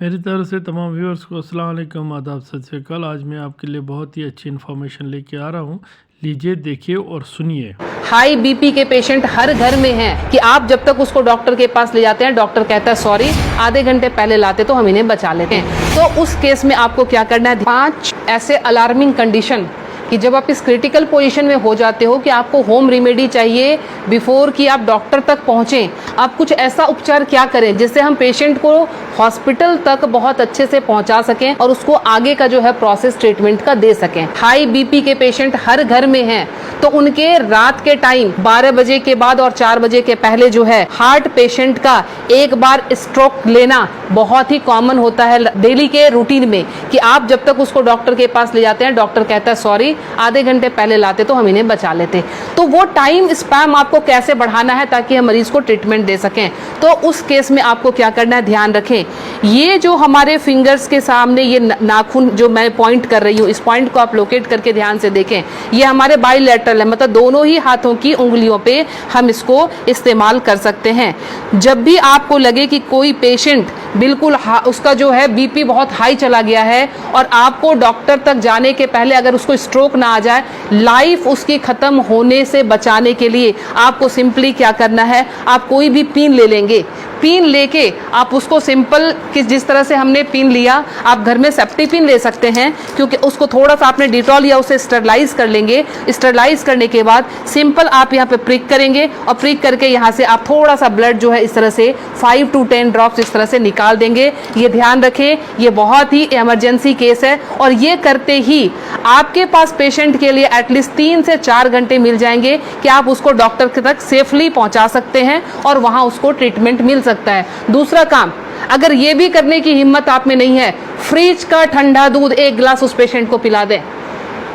मेरी तरफ से तमाम व्यूअर्स को अस्सलाम वालेकुम, आदाब, सत श्री अकाल। आज मैं आपके लिए बहुत ही अच्छी इन्फॉर्मेशन लेके आ रहा हूँ। लीजिए, देखिए और सुनिए। हाई बीपी के पेशेंट हर घर में हैं कि आप जब तक उसको डॉक्टर के पास ले जाते हैं, डॉक्टर कहता है सॉरी, आधे घंटे पहले लाते तो हम इन्हें बचा लेते हैं। तो उस केस में आपको क्या करना है, 5 ऐसे अलार्मिंग कंडीशन कि जब आप इस क्रिटिकल पोजीशन में हो जाते हो कि आपको होम रेमेडी चाहिए बिफोर कि आप डॉक्टर तक पहुंचें। आप कुछ ऐसा उपचार क्या करें जिससे हम पेशेंट को हॉस्पिटल तक बहुत अच्छे से पहुंचा सकें और उसको आगे का जो है प्रोसेस ट्रीटमेंट का दे सकें। हाई बीपी के पेशेंट हर घर में हैं, तो उनके रात के टाइम 12 बजे के बाद और 4 बजे के पहले जो है हार्ट पेशेंट का एक बार स्ट्रोक लेना बहुत ही कॉमन होता है डेली के रूटीन में कि आप जब तक उसको डॉक्टर के पास ले जाते हैं, डॉक्टर कहता है सॉरी, आधे घंटे पहले लाते तो हम इन्हें बचा लेते। तो वो टाइम स्पैम आपको कैसे बढ़ाना है ताकि हम मरीज को ट्रीटमेंट दे सकें। तो उस केस में आपको क्या करना है, ध्यान रखें, ये जो हमारे फिंगर्स के सामने ये नाखून जो मैं पॉइंट कर रही हूँ, इस पॉइंट को आप लोकेट करके ध्यान से देखें। ये हमारे बाइलेटरल है, मतलब दोनों ही हाथों की उंगलियों पे हम इसको इस्तेमाल कर सकते हैं। जब भी आपको लगे कि कोई पेशेंट बिल्कुल उसका जो है बीपी बहुत हाई चला गया है और आपको डॉक्टर तक जाने के पहले अगर उसको स्ट्रोक ना आ जाए, लाइफ उसकी खत्म होने से बचाने के लिए आपको सिंपली क्या करना है, आप कोई भी पिन ले लेंगे। पिन लेके आप उसको सिंपल कि जिस तरह से हमने पिन लिया, आप घर में सेफ्टी पिन ले सकते हैं, क्योंकि उसको थोड़ा सा आपने डिटॉल या उसे स्टरलाइज कर लेंगे। स्टरलाइज करने के बाद सिंपल आप यहाँ पे प्रिक करेंगे और प्रिक करके यहाँ से आप थोड़ा सा ब्लड जो है इस तरह से 5 to 10 ड्रॉप्स इस तरह से निकाल देंगे। ये ध्यान रखें, ये बहुत ही इमरजेंसी केस है और ये करते ही आपके पास पेशेंट के लिए एटलीस्ट 3 से 4 घंटे मिल जाएंगे कि आप उसको डॉक्टर तक सेफली पहुंचा सकते हैं और वहां उसको ट्रीटमेंट मिल सकता है। दूसरा काम, अगर ये भी करने की हिम्मत आप में नहीं है, फ्रिज का ठंडा दूध 1 गिलास उस पेशेंट को पिला दें।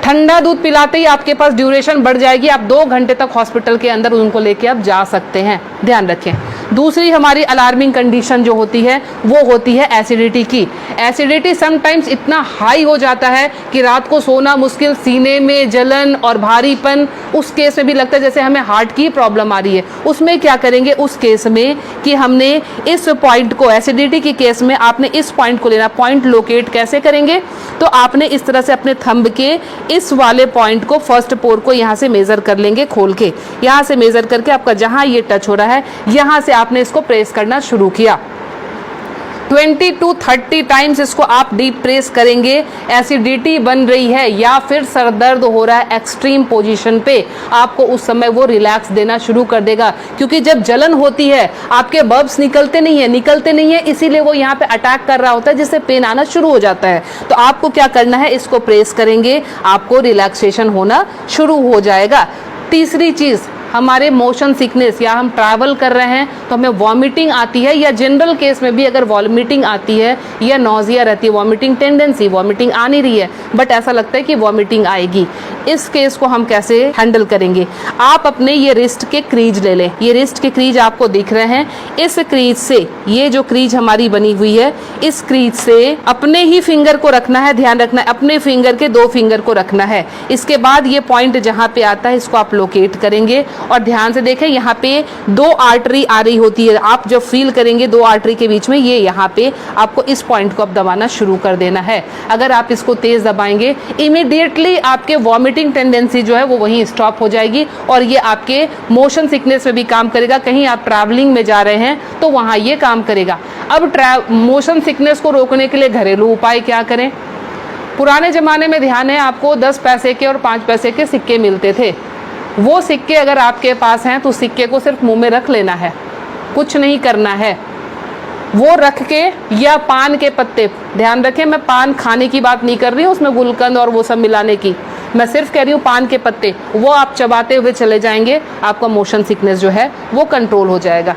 ठंडा दूध पिलाते ही आपके पास ड्यूरेशन बढ़ जाएगी, आप 2 घंटे तक हॉस्पिटल के अंदर उनको लेके आप जा सकते हैं। ध्यान रखें। दूसरी हमारी अलार्मिंग कंडीशन जो होती है वो होती है एसिडिटी की। एसिडिटी समटाइम्स इतना हाई हो जाता है कि रात को सोना मुश्किल, सीने में जलन और भारीपन, उस केस में भी लगता है जैसे हमें हार्ट की प्रॉब्लम आ रही है। उसमें क्या करेंगे, उस केस में कि हमने इस पॉइंट को, एसिडिटी के केस में आपने इस पॉइंट को लेना। पॉइंट लोकेट कैसे करेंगे, तो आपने इस तरह से अपने थंब के इस वाले पॉइंट को, फर्स्ट पोर को यहाँ से मेजर कर लेंगे, खोल के यहाँ से मेजर करके आपका जहाँ ये टच हो रहा है यहाँ से आपने इसको प्रेस करना शुरू किया। 20 to 30 टाइम्स इसको आप डीप प्रेस करेंगे। एसिडिटी बन रही है या फिर सर दर्द हो रहा है एक्सट्रीम पोजीशन पे, आपको उस समय वो रिलैक्स देना शुरू कर देगा, क्योंकि जब जलन होती है आपके बब्स निकलते नहीं है, इसीलिए वो यहाँ पे अटैक कर रहा होता है, जिससे पेन आना शुरू हो जाता है। तो आपको क्या करना है, इसको प्रेस करेंगे, आपको रिलैक्सेशन होना शुरू हो जाएगा। तीसरी चीज, हमारे मोशन सिकनेस या हम ट्रैवल कर रहे हैं तो हमें वॉमिटिंग आती है, या जनरल केस में भी अगर वॉमिटिंग आती है या नॉजिया रहती है, वॉमिटिंग टेंडेंसी, वॉमिटिंग आ नहीं रही है बट ऐसा लगता है कि वॉमिटिंग आएगी, इस केस को हम कैसे हैंडल करेंगे। आप अपने ये रिस्ट के क्रीज ले लें। ये रिस्ट के क्रीज आपको दिख रहे हैं, इस क्रीज से, ये जो क्रीज हमारी बनी हुई है, इस क्रीज से अपने ही फिंगर को रखना है। ध्यान रखना है, अपने फिंगर के 2 फिंगर को रखना है। इसके बाद ये पॉइंट जहाँ पे आता है इसको आप लोकेट करेंगे और ध्यान से देखें, यहाँ पे 2 आर्टरी आ रही होती है। आप जब फील करेंगे 2 आर्टरी के बीच में, ये यहाँ पे आपको इस पॉइंट को अब दबाना शुरू कर देना है। अगर आप इसको तेज दबाएंगे, इमीडिएटली आपके वॉमिटिंग टेंडेंसी जो है वो वहीं स्टॉप हो जाएगी और ये आपके मोशन सिकनेस में भी काम करेगा। कहीं आप ट्रैवलिंग में जा रहे हैं तो वहाँ ये काम करेगा। अब मोशन सिकनेस को रोकने के लिए घरेलू उपाय क्या करें। पुराने ज़माने में ध्यान है आपको 10 पैसे के और 5 पैसे के सिक्के मिलते थे। वो सिक्के अगर आपके पास हैं तो सिक्के को सिर्फ मुंह में रख लेना है, कुछ नहीं करना है। वो रख के, या पान के पत्ते, ध्यान रखें मैं पान खाने की बात नहीं कर रही हूँ, उसमें गुलकंद और वो सब मिलाने की, मैं सिर्फ कह रही हूँ पान के पत्ते, वो आप चबाते हुए चले जाएंगे, आपका मोशन सिकनेस जो है वो कंट्रोल हो जाएगा।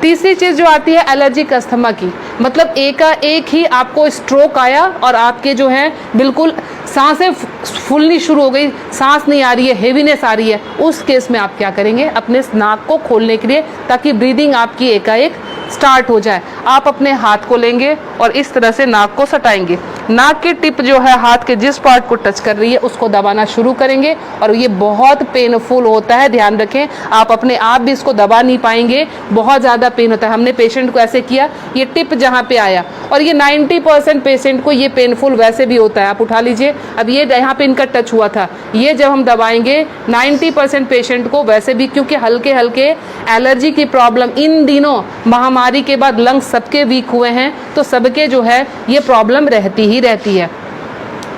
तीसरी चीज़ जो आती है एलर्जिक अस्थमा की, मतलब एक ही आपको स्ट्रोक आया और आपके जो है बिल्कुल सांसें फूलनी शुरू हो गई, सांस नहीं आ रही है, हेवीनेस आ रही है, उस केस में आप क्या करेंगे, अपने नाक को खोलने के लिए, ताकि ब्रीदिंग आपकी एकाएक स्टार्ट हो जाए, आप अपने हाथ को लेंगे और इस तरह से नाक को सटाएंगे। नाक की टिप जो है हाथ के जिस पार्ट को टच कर रही है उसको दबाना शुरू करेंगे और ये बहुत पेनफुल होता है, ध्यान रखें। आप अपने आप भी इसको दबा नहीं पाएंगे, बहुत ज़्यादा पेन होता है। हमने पेशेंट को ऐसे किया, ये टिप जहाँ पे आया और ये 90% पेशेंट को ये पेनफुल वैसे भी होता है। आप उठा लीजिए, अब ये यहाँ पे इनका टच हुआ था, ये जब हम दबाएंगे 90% पेशेंट को वैसे भी, क्योंकि हल्के हल्के एलर्जी की प्रॉब्लम इन दिनों महामारी के बाद लंग्स सबके वीक हुए हैं, तो सबके जो है ये प्रॉब्लम रहती ही रहती है।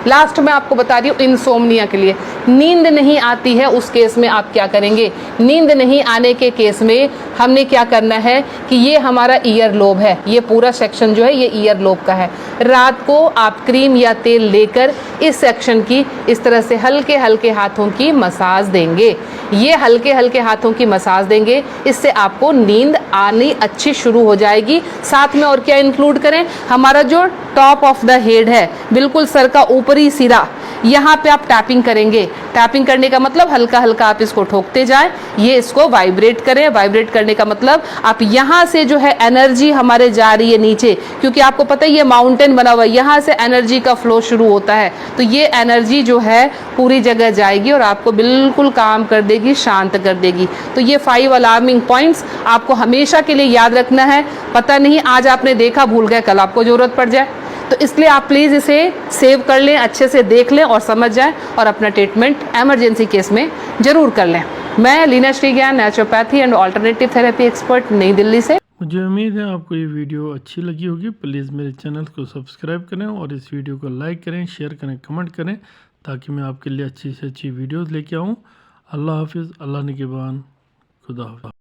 लास्ट में आपको बता रही हूँ इंसोम्निया के लिए, नींद नहीं आती है उस केस में आप क्या करेंगे। नींद नहीं आने के केस में हमने क्या करना है कि ये हमारा ईयर लोब है, ये पूरा सेक्शन जो है ये ईयर लोब का है। रात को आप क्रीम या तेल लेकर इस सेक्शन की इस तरह से हल्के हल्के हाथों की मसाज देंगे। ये हल्के हल्के हाथों की मसाज देंगे, इससे आपको नींद आनी अच्छी शुरू हो जाएगी। साथ में और क्या इंक्लूड करें, हमारा जो टॉप ऑफ द हेड है, बिल्कुल सर का ऊपरी सिरा, यहाँ पे आप टैपिंग करेंगे। टैपिंग करने का मतलब हल्का हल्का आप इसको ठोकते जाएं, ये इसको वाइब्रेट करें। वाइब्रेट करने का मतलब आप यहाँ से जो है एनर्जी हमारे जा रही है नीचे, क्योंकि आपको पता है ये माउंटेन बना हुआ है, यहाँ से एनर्जी का फ्लो शुरू होता है, तो ये एनर्जी जो है पूरी जगह जाएगी और आपको बिल्कुल काम कर देगी, शांत कर देगी। तो ये 5 अलार्मिंग पॉइंट्स आपको हमेशा के लिए याद रखना है। पता नहीं आज आपने देखा, भूल गए, कल आपको जरूरत पड़ जाए, तो इसलिए आप प्लीज़ इसे सेव कर लें, अच्छे से देख लें और समझ जाएं, और अपना ट्रीटमेंट इमरजेंसी केस में ज़रूर कर लें। मैं Leena Shrigyan, naturopathy and alternative therapy expert, नई दिल्ली से। मुझे उम्मीद है आपको ये वीडियो अच्छी लगी होगी। प्लीज़ मेरे चैनल को सब्सक्राइब करें और इस वीडियो को लाइक करें, शेयर करें, कमेंट करें, ताकि मैं आपके लिए अच्छी से अच्छी वीडियोज़ लेके आऊँ। अल्लाह हाफिज़, अल्लाह निगहबान, खुदा हाफिज़।